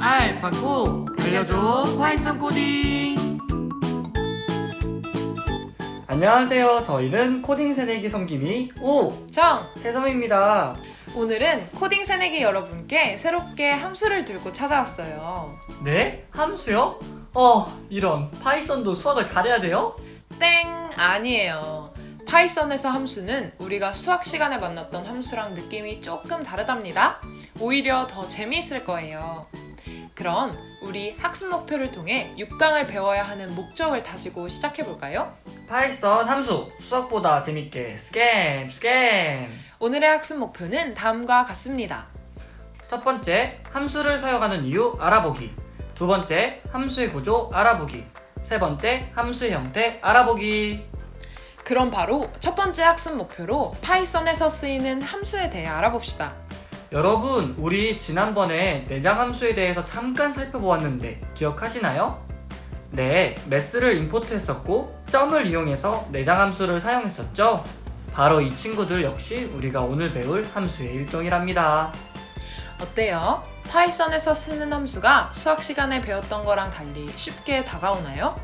알파고 알려줘 파이썬 코딩. 안녕하세요. 저희는 코딩 새내기 섬김이 새섬입니다. 오늘은 코딩 새내기 여러분께 새롭게 함수를 들고 찾아왔어요. 네? 함수요? 이런 파이썬도 수학을 잘해야 돼요? 땡! 아니에요. 파이썬에서 함수는 우리가 수학 시간에 만났던 함수랑 느낌이 조금 다르답니다. 오히려 더 재미있을 거예요. 그럼 우리 학습 목표를 통해 6강을 배워야 하는 목적을 다지고 시작해볼까요? 파이썬 함수 수학보다 재밌게 스캠. 오늘의 학습 목표는 다음과 같습니다. 첫 번째, 함수를 사용하는 이유 알아보기. 두 번째, 함수의 구조 알아보기. 세 번째, 함수의 형태 알아보기. 그럼 바로 첫 번째 학습 목표로 파이썬에서 쓰이는 함수에 대해 알아봅시다. 여러분, 우리 지난번에 내장 함수에 대해서 잠깐 살펴보았는데 기억하시나요? 네, 매스를 임포트했었고 점을 이용해서 내장 함수를 사용했었죠? 바로 이 친구들 역시 우리가 오늘 배울 함수의 일종이랍니다. 어때요? 파이썬에서 쓰는 함수가 수학 시간에 배웠던 거랑 달리 쉽게 다가오나요?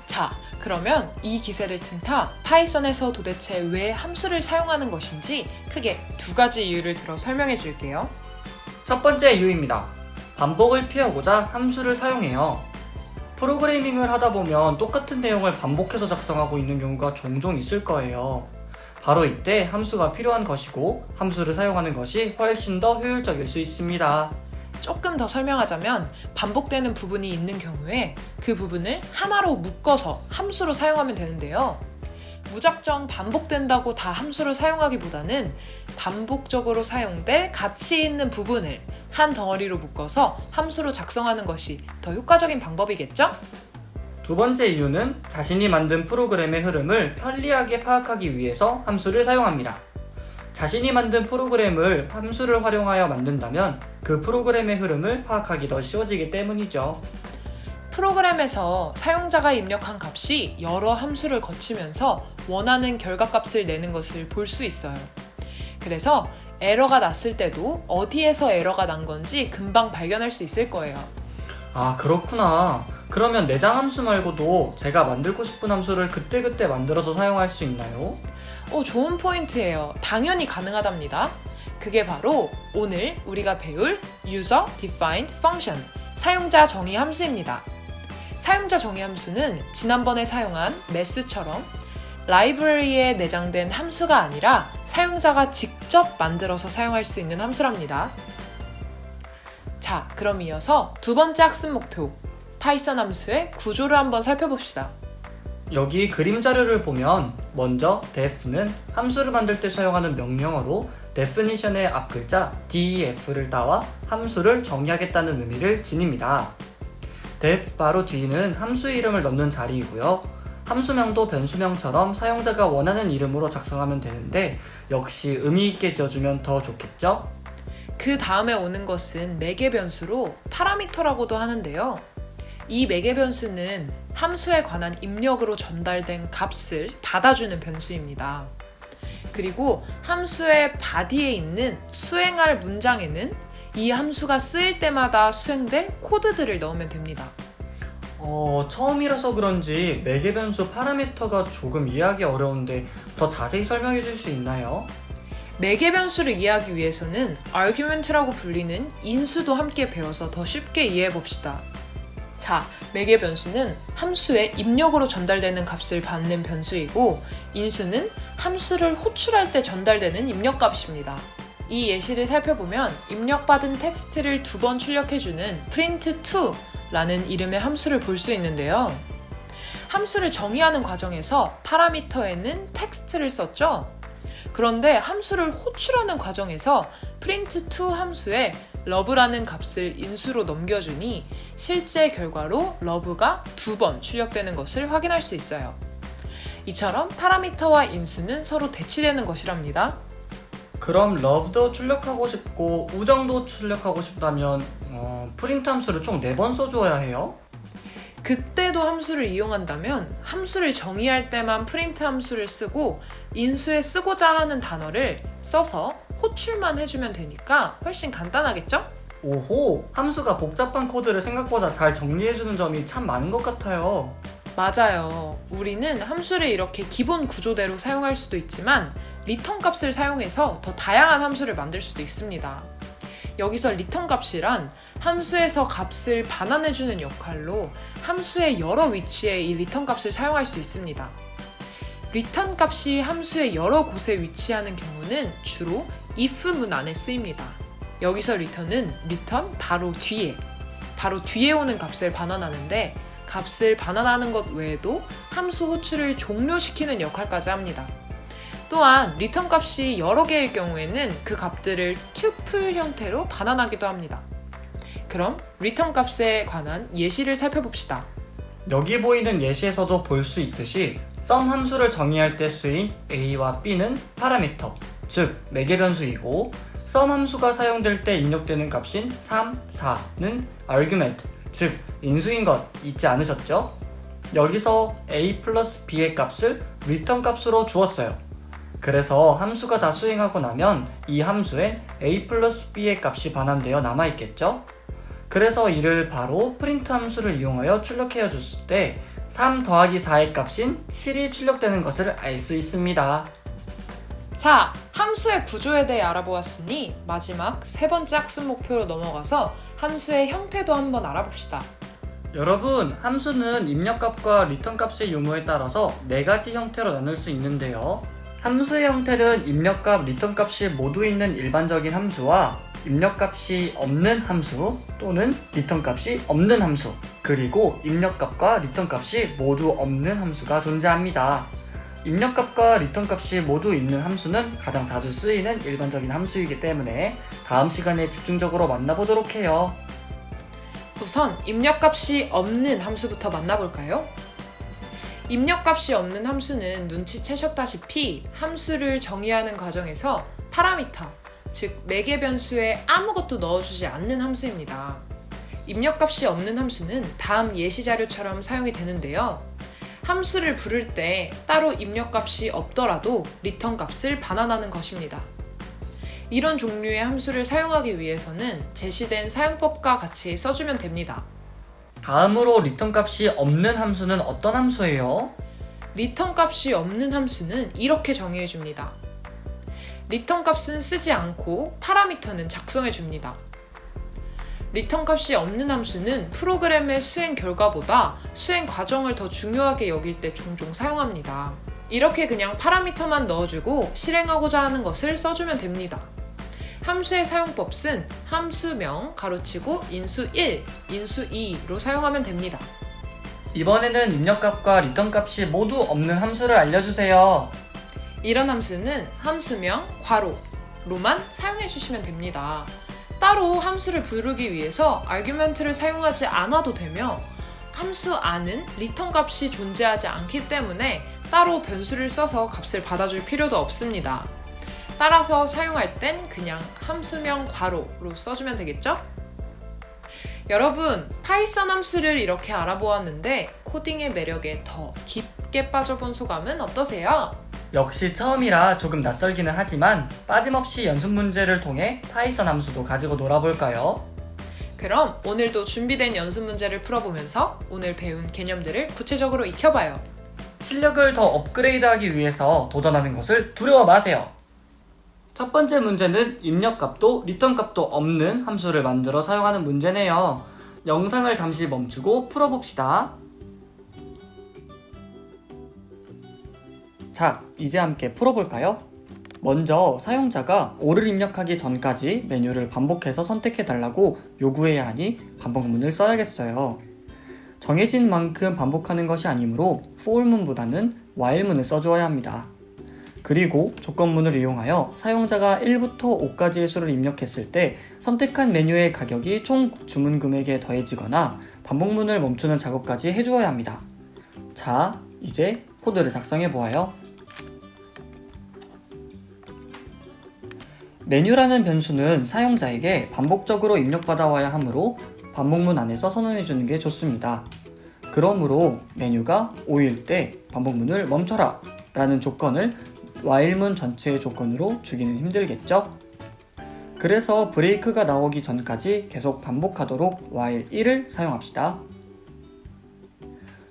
자, 그러면 이 기세를 틈타 파이썬에서 도대체 왜 함수를 사용하는 것인지 크게 두 가지 이유를 들어 설명해 줄게요. 첫 번째 이유입니다. 반복을 피하고자 함수를 사용해요. 프로그래밍을 하다 보면 똑같은 내용을 반복해서 작성하고 있는 경우가 종종 있을 거예요. 바로 이때 함수가 필요한 것이고 함수를 사용하는 것이 훨씬 더 효율적일 수 있습니다. 조금 더 설명하자면 반복되는 부분이 있는 경우에 그 부분을 하나로 묶어서 함수로 사용하면 되는데요. 무작정 반복된다고 다 함수를 사용하기보다는 반복적으로 사용될 가치 있는 부분을 한 덩어리로 묶어서 함수로 작성하는 것이 더 효과적인 방법이겠죠? 두 번째 이유는 자신이 만든 프로그램의 흐름을 편리하게 파악하기 위해서 함수를 사용합니다. 자신이 만든 프로그램을 함수를 활용하여 만든다면 그 프로그램의 흐름을 파악하기 더 쉬워지기 때문이죠. 프로그램에서 사용자가 입력한 값이 여러 함수를 거치면서 원하는 결과값을 내는 것을 볼 수 있어요. 그래서 에러가 났을 때도 어디에서 에러가 난 건지 금방 발견할 수 있을 거예요. 아, 그렇구나. 그러면 내장 함수 말고도 제가 만들고 싶은 함수를 그때그때 만들어서 사용할 수 있나요? 좋은 포인트예요. 당연히 가능하답니다. 그게 바로 오늘 우리가 배울 User Defined Function, 사용자 정의 함수입니다. 사용자 정의 함수는 지난번에 사용한 매스처럼 라이브러리에 내장된 함수가 아니라 사용자가 직접 만들어서 사용할 수 있는 함수랍니다. 자, 그럼 이어서 두 번째 학습 목표, 파이썬 함수의 구조를 한번 살펴봅시다. 여기 그림 자료를 보면 먼저 def는 함수를 만들 때 사용하는 명령어로 definition의 앞글자 def를 따와 함수를 정의하겠다는 의미를 지닙니다. def 바로 뒤는 함수의 이름을 넣는 자리이고요. 함수명도 변수명처럼 사용자가 원하는 이름으로 작성하면 되는데 역시 의미 있게 지어주면 더 좋겠죠? 그 다음에 오는 것은 매개 변수로 파라미터라고도 하는데요. 이 매개 변수는 함수에 관한 입력으로 전달된 값을 받아주는 변수입니다. 그리고 함수의 body에 있는 수행할 문장에는 이 함수가 쓰일 때마다 수행될 코드들을 넣으면 됩니다. 처음이라서 그런지 매개 변수 파라미터가 조금 이해하기 어려운데 더 자세히 설명해 줄 수 있나요? 매개 변수를 이해하기 위해서는 argument라고 불리는 인수도 함께 배워서 더 쉽게 이해해 봅시다. 자, 매개 변수는 함수에 입력으로 전달되는 값을 받는 변수이고 인수는 함수를 호출할 때 전달되는 입력값입니다. 이 예시를 살펴보면 입력받은 텍스트를 2번 출력해주는 print2라는 이름의 함수를 볼 수 있는데요. 함수를 정의하는 과정에서 파라미터에는 텍스트를 썼죠? 그런데 함수를 호출하는 과정에서 print2 함수에 love라는 값을 인수로 넘겨주니 실제 결과로 love가 2번 출력되는 것을 확인할 수 있어요. 이처럼 파라미터와 인수는 서로 대치되는 것이랍니다. 그럼 love도 출력하고 싶고 우정도 출력하고 싶다면 프린트 함수를 총 4번 써주어야 해요? 그때도 함수를 이용한다면 함수를 정의할 때만 print 함수를 쓰고 인수에 쓰고자 하는 단어를 써서 호출만 해주면 되니까 훨씬 간단하겠죠? 오호, 함수가 복잡한 코드를 생각보다 잘 정리해주는 점이 참 많은 것 같아요. 맞아요. 우리는 함수를 이렇게 기본 구조대로 사용할 수도 있지만 리턴 값을 사용해서 더 다양한 함수를 만들 수도 있습니다. 여기서 리턴 값이란 함수에서 값을 반환해주는 역할로 함수의 여러 위치에 이 리턴 값을 사용할 수 있습니다. 리턴 값이 함수의 여러 곳에 위치하는 경우는 주로 if 문 안에 쓰입니다. 여기서 return은 return 바로 뒤에 오는 값을 반환하는데 값을 반환하는 것 외에도 함수 호출을 종료시키는 역할까지 합니다. 또한 return 값이 여러 개일 경우에는 그 값들을 tuple 형태로 반환하기도 합니다. 그럼 return 값에 관한 예시를 살펴봅시다. 여기 보이는 예시에서도 볼 수 있듯이 sum 함수를 정의할 때 쓰인 a와 b는 파라미터, 즉 매개 변수이고 sum 함수가 사용될 때 입력되는 값인 3, 4는 argument, 즉 인수인 것 잊지 않으셨죠? 여기서 a 플러스 b의 값을 return 값으로 주었어요. 그래서 함수가 다 수행하고 나면 이 함수엔 a 플러스 b의 값이 반환되어 남아있겠죠? 그래서 이를 바로 print 함수를 이용하여 출력해 줬을 때 3 더하기 4의 값인 7이 출력되는 것을 알 수 있습니다. 자, 함수의 구조에 대해 알아보았으니 마지막 세 번째 학습 목표로 넘어가서 함수의 형태도 한번 알아봅시다. 여러분, 함수는 입력값과 리턴값의 유무에 따라서 4가지 형태로 나눌 수 있는데요. 함수의 형태는 입력값, 리턴값이 모두 있는 일반적인 함수와 입력값이 없는 함수 또는 리턴값이 없는 함수, 그리고 입력값과 리턴값이 모두 없는 함수가 존재합니다. 입력값과 리턴값이 모두 있는 함수는 가장 자주 쓰이는 일반적인 함수이기 때문에 다음 시간에 집중적으로 만나보도록 해요. 우선 입력값이 없는 함수부터 만나볼까요? 입력값이 없는 함수는 눈치채셨다시피 함수를 정의하는 과정에서 파라미터, 즉 매개 변수에 아무것도 넣어주지 않는 함수입니다. 입력값이 없는 함수는 다음 예시 자료처럼 사용이 되는데요. 함수를 부를 때 따로 입력값이 없더라도 리턴 값을 반환하는 것입니다. 이런 종류의 함수를 사용하기 위해서는 제시된 사용법과 같이 써주면 됩니다. 다음으로 리턴값이 없는 함수는 어떤 함수예요? 리턴 값이 없는 함수는 이렇게 정의해줍니다. 리턴 값은 쓰지 않고 파라미터는 작성해줍니다. 리턴 값이 없는 함수는 프로그램의 수행 결과보다 수행 과정을 더 중요하게 여길 때 종종 사용합니다. 이렇게 그냥 파라미터만 넣어주고 실행하고자 하는 것을 써주면 됩니다. 함수의 사용법은 함수명, 가로치고 인수 1, 인수 2로 사용하면 됩니다. 이번에는 입력값과 리턴값이 모두 없는 함수를 알려주세요. 이런 함수는 함수명, 괄호로만 사용해 주시면 됩니다. 따로 함수를 부르기 위해서 아규먼트를 사용하지 않아도 되며 함수 안은 리턴 값이 존재하지 않기 때문에 따로 변수를 써서 값을 받아줄 필요도 없습니다. 따라서 사용할 땐 그냥 함수명 괄호로 써주면 되겠죠? 여러분, 파이썬 함수를 이렇게 알아보았는데 코딩의 매력에 더 깊게 빠져본 소감은 어떠세요? 역시 처음이라 조금 낯설기는 하지만 빠짐없이 연습 문제를 통해 파이썬 함수도 가지고 놀아볼까요? 그럼 오늘도 준비된 연습 문제를 풀어보면서 오늘 배운 개념들을 구체적으로 익혀봐요. 실력을 더 업그레이드하기 위해서 도전하는 것을 두려워 마세요. 첫 번째 문제는 입력값도 리턴값도 없는 함수를 만들어 사용하는 문제네요. 영상을 잠시 멈추고 풀어봅시다. 자, 이제 함께 풀어볼까요? 먼저 사용자가 오를 입력하기 전까지 메뉴를 반복해서 선택해달라고 요구해야 하니 반복문을 써야겠어요. 정해진 만큼 반복하는 것이 아니므로 for문보다는 while문을 써주어야 합니다. 그리고 조건문을 이용하여 사용자가 1부터 5까지의 수를 입력했을 때 선택한 메뉴의 가격이 총 주문 금액에 더해지거나 반복문을 멈추는 작업까지 해주어야 합니다. 자, 이제 코드를 작성해 보아요. 메뉴라는 변수는 사용자에게 반복적으로 입력받아와야 하므로 반복문 안에서 선언해주는 게 좋습니다. 그러므로 메뉴가 5일 때 반복문을 멈춰라 라는 조건을 while문 전체의 조건으로 주기는 힘들겠죠? 그래서 브레이크가 나오기 전까지 계속 반복하도록 while 1을 사용합시다.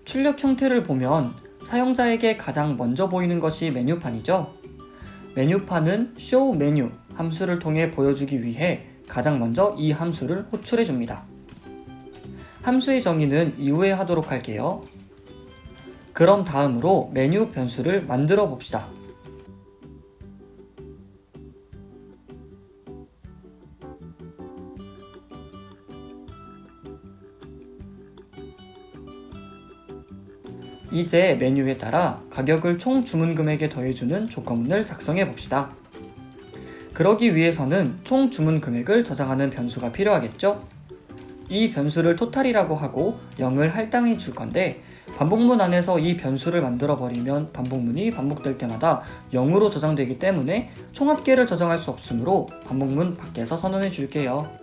출력 형태를 보면 사용자에게 가장 먼저 보이는 것이 메뉴판이죠. 메뉴판은 show 메뉴 함수를 통해 보여주기 위해 가장 먼저 이 함수를 호출해 줍니다. 함수의 정의는 이후에 하도록 할게요. 그럼 다음으로 메뉴 변수를 만들어 봅시다. 이제 메뉴에 따라 가격을 총 주문 금액에 더해주는 조건문을 작성해 봅시다. 그러기 위해서는 총 주문 금액을 저장하는 변수가 필요하겠죠? 이 변수를 토탈이라고 하고 0을 할당해 줄 건데 반복문 안에서 이 변수를 만들어 버리면 반복문이 반복될 때마다 0으로 저장되기 때문에 총합계를 저장할 수 없으므로 반복문 밖에서 선언해 줄게요.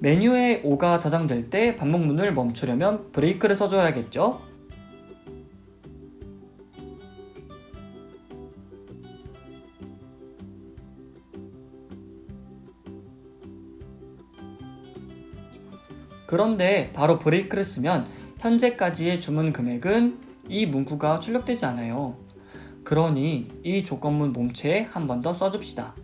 메뉴에 5가 저장될 때 반복문을 멈추려면 브레이크를 써줘야겠죠? 그런데 바로 브레이크를 쓰면 현재까지의 주문 금액은 이 문구가 출력되지 않아요. 그러니 이 조건문 몸체에 한 번 더 써줍시다.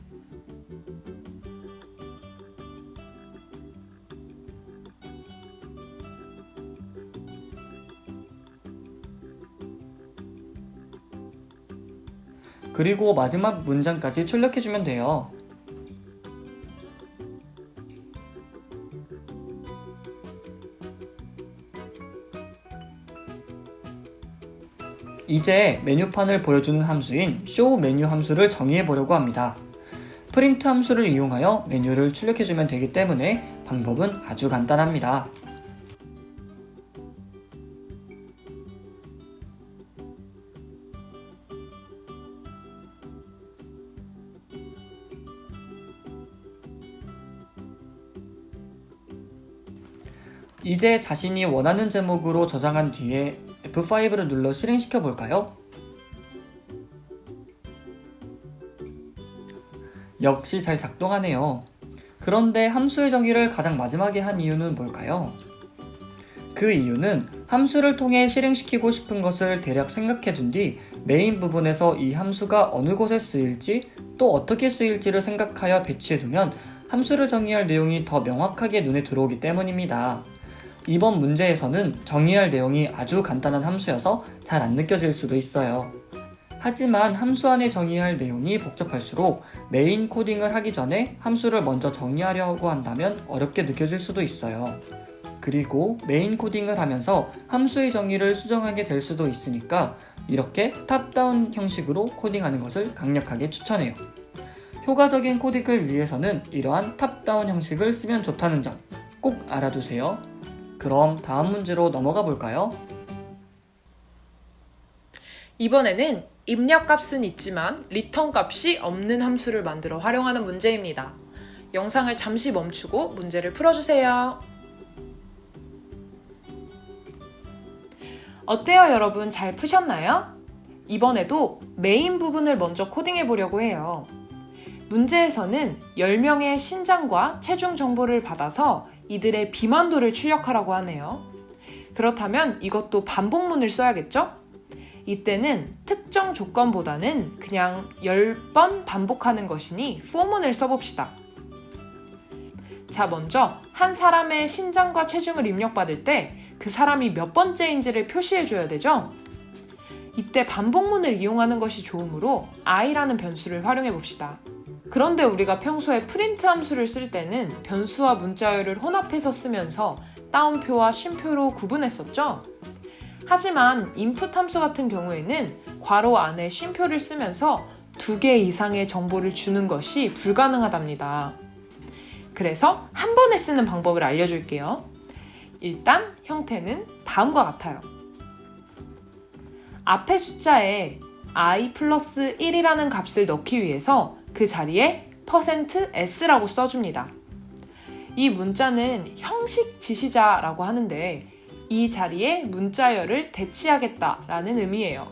그리고 마지막 문장까지 출력해주면 돼요. 이제 메뉴판을 보여주는 함수인 show 메뉴 함수를 정의해 보려고 합니다. 프린트 함수를 이용하여 메뉴를 출력해주면 되기 때문에 방법은 아주 간단합니다. 이제 자신이 원하는 제목으로 저장한 뒤에 F5를 눌러 실행시켜 볼까요? 역시 잘 작동하네요. 그런데 함수의 정의를 가장 마지막에 한 이유는 뭘까요? 그 이유는 함수를 통해 실행시키고 싶은 것을 대략 생각해 둔 뒤 메인 부분에서 이 함수가 어느 곳에 쓰일지 또 어떻게 쓰일지를 생각하여 배치해 두면 함수를 정의할 내용이 더 명확하게 눈에 들어오기 때문입니다. 이번 문제에서는 정의할 내용이 아주 간단한 함수여서 잘 안 느껴질 수도 있어요. 하지만 함수 안에 정의할 내용이 복잡할수록 메인 코딩을 하기 전에 함수를 먼저 정의하려고 한다면 어렵게 느껴질 수도 있어요. 그리고 메인 코딩을 하면서 함수의 정의를 수정하게 될 수도 있으니까 이렇게 탑다운 형식으로 코딩하는 것을 강력하게 추천해요. 효과적인 코딩을 위해서는 이러한 탑다운 형식을 쓰면 좋다는 점 꼭 알아두세요. 그럼 다음 문제로 넘어가 볼까요? 이번에는 입력 값은 있지만 리턴 값이 없는 함수를 만들어 활용하는 문제입니다. 영상을 잠시 멈추고 문제를 풀어주세요. 어때요, 여러분? 잘 푸셨나요? 이번에도 메인 부분을 먼저 코딩해 보려고 해요. 문제에서는 10명의 신장과 체중 정보를 받아서 이들의 비만도를 출력하라고 하네요. 그렇다면 이것도 반복문을 써야겠죠? 이때는 특정 조건보다는 그냥 10번 반복하는 것이니 for문을 써봅시다. 자, 먼저 한 사람의 신장과 체중을 입력받을 때 그 사람이 몇 번째인지를 표시해줘야 되죠? 이때 반복문을 이용하는 것이 좋으므로 i라는 변수를 활용해 봅시다. 그런데 우리가 평소에 프린트 함수를 쓸 때는 변수와 문자열을 혼합해서 쓰면서 따옴표와 쉼표로 구분했었죠? 하지만 input 함수 같은 경우에는 괄호 안에 쉼표를 쓰면서 2개 이상의 정보를 주는 것이 불가능하답니다. 그래서 한 번에 쓰는 방법을 알려줄게요. 일단 형태는 다음과 같아요. 앞에 숫자에 i 플러스 1이라는 값을 넣기 위해서 그 자리에 %s라고 써줍니다. 이 문자는 형식 지시자라고 하는데 이 자리에 문자열을 대치하겠다라는 의미예요.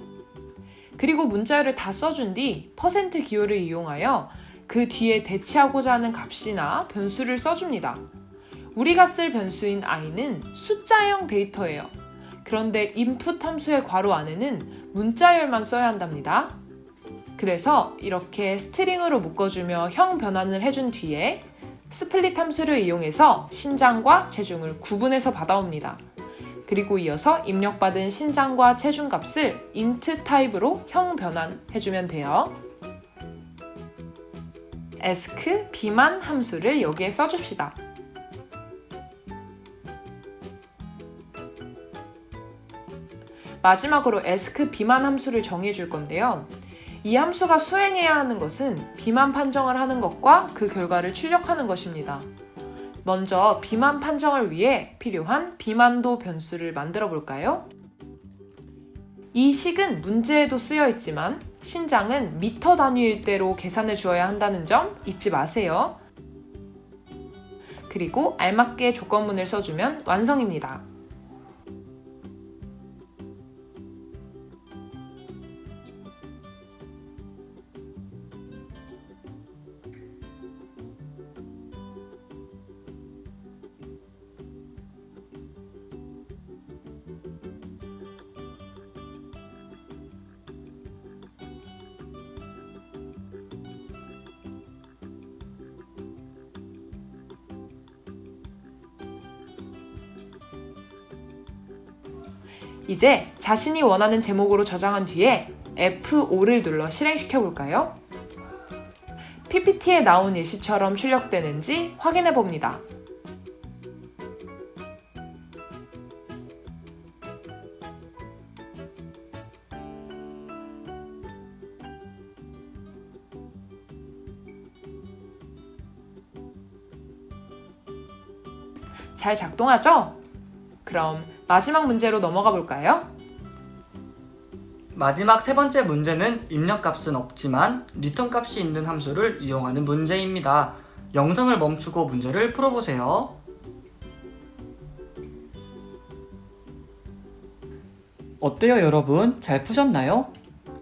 그리고 문자열을 다 써준 뒤 % 기호를 이용하여 그 뒤에 대치하고자 하는 값이나 변수를 써줍니다. 우리가 쓸 변수인 i는 숫자형 데이터예요. 그런데 input 함수의 괄호 안에는 문자열만 써야 한답니다. 그래서 이렇게 스트링으로 묶어주며 형 변환을 해준 뒤에 스플릿 함수를 이용해서 신장과 체중을 구분해서 받아옵니다. 그리고 이어서 입력받은 신장과 체중 값을 int 타입으로 형 변환해주면 돼요. ask 비만 함수를 여기에 써줍시다. 마지막으로 ask 비만 함수를 정의해줄 건데요. 이 함수가 수행해야 하는 것은 비만 판정을 하는 것과 그 결과를 출력하는 것입니다. 먼저 비만 판정을 위해 필요한 비만도 변수를 만들어 볼까요? 이 식은 문제에도 쓰여 있지만 신장은 미터 단위일 대로 계산해 주어야 한다는 점 잊지 마세요. 그리고 알맞게 조건문을 써주면 완성입니다. 이제 자신이 원하는 제목으로 저장한 뒤에 F5를 눌러 실행시켜 볼까요? PPT에 나온 예시처럼 출력되는지 확인해 봅니다. 잘 작동하죠? 그럼 마지막 문제로 넘어가 볼까요? 마지막 세 번째 문제는 입력값은 없지만 리턴값이 있는 함수를 이용하는 문제입니다. 영상을 멈추고 문제를 풀어보세요. 어때요 여러분? 잘 푸셨나요?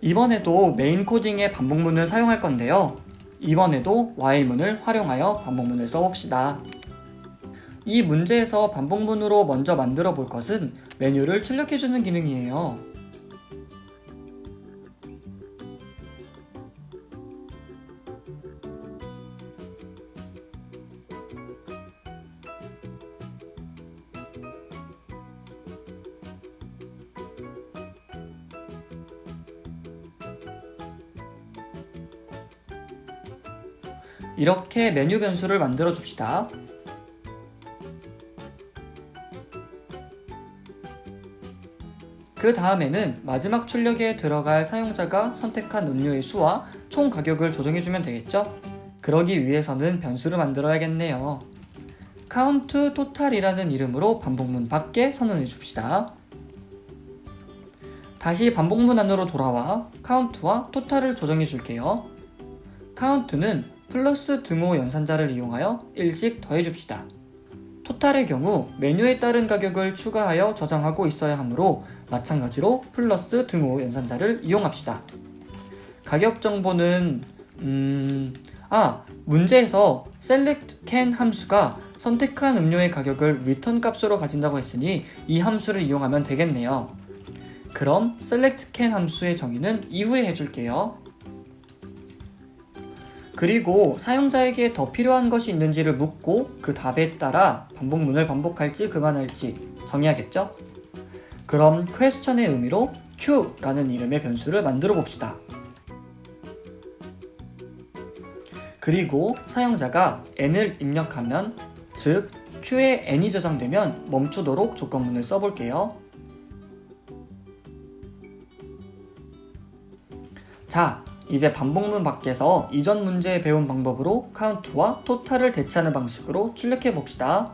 이번에도 메인 코딩의 반복문을 사용할 건데요. 이번에도 while문을 활용하여 반복문을 써봅시다. 이 문제에서 반복문으로 먼저 만들어 볼 것은 메뉴를 출력해주는 기능이에요. 이렇게 메뉴 변수를 만들어 줍시다. 그 다음에는 마지막 출력에 들어갈 사용자가 선택한 음료의 수와 총 가격을 조정해주면 되겠죠? 그러기 위해서는 변수를 만들어야겠네요. count total이라는 이름으로 반복문 밖에 선언해 줍시다. 다시 반복문 안으로 돌아와 count와 total을 조정해 줄게요. count는 플러스 등호 연산자를 이용하여 1씩 더해 줍시다. 토탈의 경우 메뉴에 따른 가격을 추가하여 저장하고 있어야 하므로 마찬가지로 플러스 등호 연산자를 이용합시다. 가격 정보는 문제에서 select can 함수가 선택한 음료의 가격을 return 값으로 가진다고 했으니 이 함수를 이용하면 되겠네요. 그럼 select can 함수의 정의는 이후에 해줄게요. 그리고 사용자에게 더 필요한 것이 있는지를 묻고 그 답에 따라 반복문을 반복할지 그만할지 정의하겠죠? 그럼 question의 의미로 Q라는 이름의 변수를 만들어 봅시다. 그리고 사용자가 n을 입력하면, 즉 Q에 n이 저장되면 멈추도록 조건문을 써볼게요. 자, 이제 반복문 밖에서 이전 문제에 배운 방법으로 count와 total을 대체하는 방식으로 출력해 봅시다.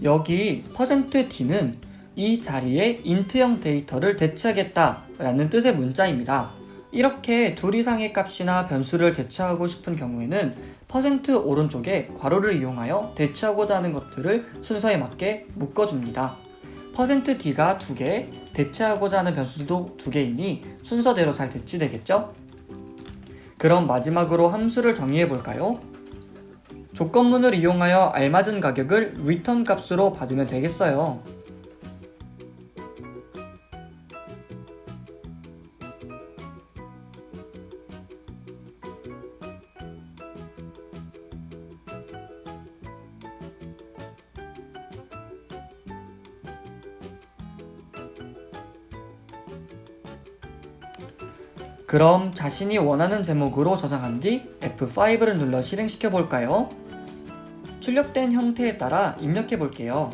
여기 %d는 이 자리에 인트형 데이터를 대체하겠다 라는 뜻의 문자입니다. 이렇게 둘 이상의 값이나 변수를 대체하고 싶은 경우에는 % 오른쪽에 괄호를 이용하여 대체하고자 하는 것들을 순서에 맞게 묶어줍니다. %d가 2개, 대체하고자 하는 변수도 2개이니 순서대로 잘 대치되겠죠? 그럼 마지막으로 함수를 정의해 볼까요? 조건문을 이용하여 알맞은 가격을 return 값으로 받으면 되겠어요. 그럼 자신이 원하는 제목으로 저장한 뒤 F5를 눌러 실행시켜 볼까요? 출력된 형태에 따라 입력해 볼게요.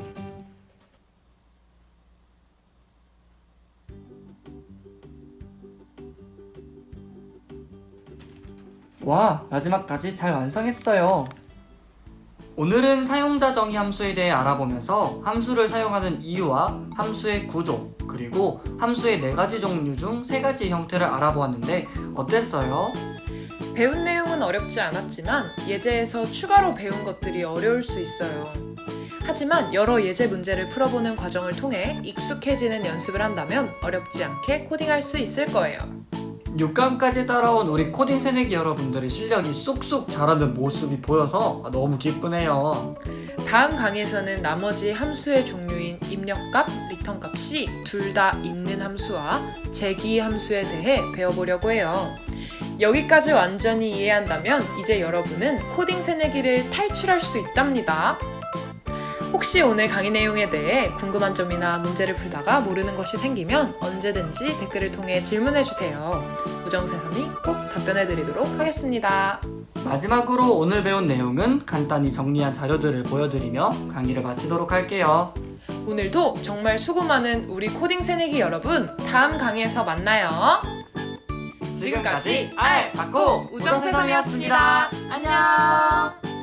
와, 마지막까지 잘 완성했어요. 오늘은 사용자 정의 함수에 대해 알아보면서 함수를 사용하는 이유와 함수의 구조, 그리고 함수의 4가지 종류 중 3가지 형태를 알아보았는데 어땠어요? 배운 내용은 어렵지 않았지만 예제에서 추가로 배운 것들이 어려울 수 있어요. 하지만 여러 예제 문제를 풀어보는 과정을 통해 익숙해지는 연습을 한다면 어렵지 않게 코딩할 수 있을 거예요. 6강까지 따라온 우리 코딩 새내기 여러분들의 실력이 쑥쑥 자라는 모습이 보여서 너무 기쁘네요. 다음 강의에서는 나머지 함수의 종류인 입력값, 리턴값이 둘 다 있는 함수와 제기 함수에 대해 배워보려고 해요. 여기까지 완전히 이해한다면 이제 여러분은 코딩 새내기를 탈출할 수 있답니다. 혹시 오늘 강의 내용에 대해 궁금한 점이나 문제를 풀다가 모르는 것이 생기면 언제든지 댓글을 통해 질문해주세요. 우정새삼이 꼭 답변해드리도록 하겠습니다. 마지막으로 오늘 배운 내용은 간단히 정리한 자료들을 보여드리며 강의를 마치도록 할게요. 오늘도 정말 수고 많은 우리 코딩 새내기 여러분, 다음 강의에서 만나요. 지금까지 알바고 우정새삼이었습니다. 안녕.